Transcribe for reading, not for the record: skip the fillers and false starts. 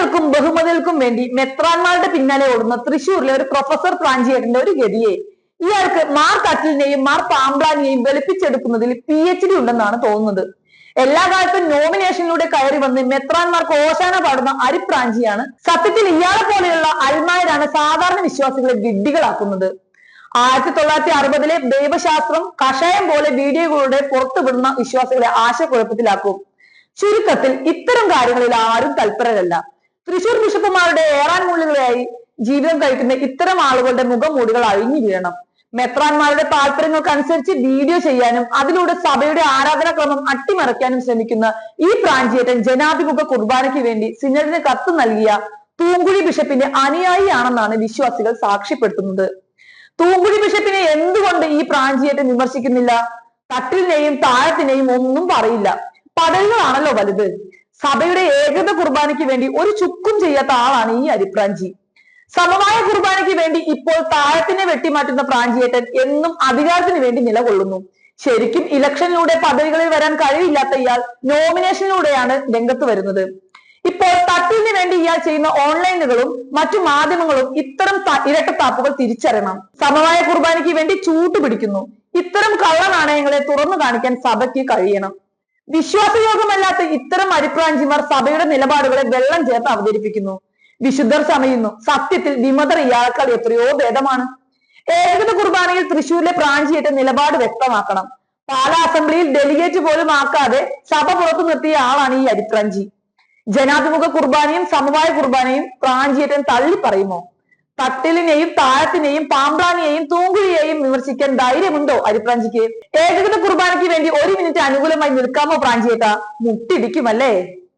പദവികൾക്കും ബഹുമതികൾക്കും വേണ്ടി മെത്രാന്മാരുടെ പിന്നാലെ ഓടുന്ന തൃശ്ശൂരിലെ ഒരു പ്രൊഫസർ പ്രാഞ്ചിയേട്ടന്റെ ഒരു ഗതിയെ ഇയാൾക്ക് മാർ കട്ടിലിനെയും മാർ പാമ്പ്ലാനെയും വെളുപ്പിച്ചെടുക്കുന്നതിൽ PhD ഉണ്ടെന്നാണ് തോന്നുന്നത്. എല്ലാ കാലത്തും നോമിനേഷനിലൂടെ കയറി വന്ന് മെത്രാന്മാർക്ക് ഓശാന പാടുന്ന അരിപ്രാഞ്ചിയാണ്. സത്യത്തിൽ ഇയാളെ പോലെയുള്ള അൽമായരാണ് സാധാരണ വിശ്വാസികളെ വിഡ്ഢികളാക്കുന്നത്. 1960-ലെ ദൈവശാസ്ത്രം കഷായം പോലെ വീഡിയോകളുടെ പുറത്തുവിടുന്ന വിശ്വാസികളെ ആശയക്കുഴപ്പത്തിലാക്കും. ചുരുക്കത്തിൽ ഇത്തരം കാര്യങ്ങളിൽ ആരും തൽപരരല്ല. തൃശൂർ ബിഷപ്പുമാരുടെ ഏറാൻമുള്ളികളായി ജീവിതം കഴിക്കുന്ന ഇത്തരം ആളുകളുടെ മുഖംമൂടികൾ അഴിഞ്ഞു വീഴണം. മെത്രാന്മാരുടെ താല്പര്യങ്ങൾക്കനുസരിച്ച് വീഡിയോ ചെയ്യാനും അതിലൂടെ സഭയുടെ ആരാധനാക്രമം അട്ടിമറിക്കാനും ശ്രമിക്കുന്ന ഈ പ്രാഞ്ചിയേട്ടൻ ജനാഭിമുഖ കുർബാനയ്ക്ക് വേണ്ടി സിനഡിന് കത്ത് നൽകിയ തൂങ്കുഴി ബിഷപ്പിന്റെ അനുയായിയാണെന്നാണ് വിശ്വാസികൾ സാക്ഷ്യപ്പെടുത്തുന്നത്. തൂങ്കുഴി ബിഷപ്പിനെ എന്തുകൊണ്ട് ഈ പ്രാഞ്ചിയേട്ടൻ വിമർശിക്കുന്നില്ല? തട്ടിലിനെയും താഴത്തിനെയും ഒന്നും പറയില്ല. പദവികളാണല്ലോ വലുത്. സഭയുടെ ഏകത കുർബാനയ്ക്ക് വേണ്ടി ഒരു ചുക്കും ചെയ്യാത്ത ആളാണ് ഈ അരിപ്രാഞ്ചി. സമവായ കുർബാനയ്ക്ക് വേണ്ടി ഇപ്പോൾ താഴത്തിനെ വെട്ടിമാറ്റുന്ന പ്രാഞ്ചിയേട്ടൻ എന്നും അധികാരത്തിന് വേണ്ടി നിലകൊള്ളുന്നു. ശരിക്കും ഇലക്ഷനിലൂടെ പദവികളിൽ വരാൻ കഴിവില്ലാത്ത ഇയാൾ നോമിനേഷനിലൂടെയാണ് രംഗത്ത് വരുന്നത്. ഇപ്പോൾ തട്ടിലിന് വേണ്ടി ഇയാൾ ചെയ്യുന്ന ഓൺലൈനുകളും മറ്റു മാധ്യമങ്ങളും ഇത്തരം ഇരട്ടത്താപ്പുകൾ തിരിച്ചറിയണം. സമവായ കുർബാനയ്ക്ക് വേണ്ടി ചൂട്ടുപിടിക്കുന്നു. ഇത്തരം കള്ളനാണയങ്ങളെ തുറന്നു കാണിക്കാൻ സഭയ്ക്ക് കഴിയണം. വിശ്വാസയോഗ്യമല്ലാത്ത ഇത്തരം അരിപ്രാഞ്ചിമാർ സഭയുടെ നിലപാടുകളെ വെള്ളം ചേർത്ത് അവതരിപ്പിക്കുന്നു. വിശുദ്ധർ ചമയുന്നു. സത്യത്തിൽ വിമതർ ഇയാൾക്കാൾ എത്രയോ ഭേദമാണ്. ഏകത കുർബാനയിൽ തൃശ്ശൂരിലെ പ്രാഞ്ചിയേറ്റ നിലപാട് വ്യക്തമാക്കണം. പാലാ അസംബ്ലിയിൽ ഡെലിഗേറ്റ് പോലും ആക്കാതെ സഭ പുറത്തു നിർത്തിയ ആളാണ് ഈ അരിപ്രാഞ്ചി. ജനാഭിമുഖ കുർബാനയും സമവായ കുർബാനയും പ്രാഞ്ചിയേറ്റൻ തള്ളി പറയുമോ? തട്ടിലിനെയും താഴത്തിനെയും പാമ്പ്ലാനെയും തൂങ്കുഴിയെയും വിമർശിക്കാൻ ധൈര്യമുണ്ടോ അരിപ്രാഞ്ചിക്ക്? ഏകത കുർബാനയ്ക്ക് വേണ്ടി 1 മിനിറ്റ് അനുകൂലമായി നിൽക്കാമോ പ്രാഞ്ചിയേട്ട? മുട്ടിടിക്കുമല്ലേ?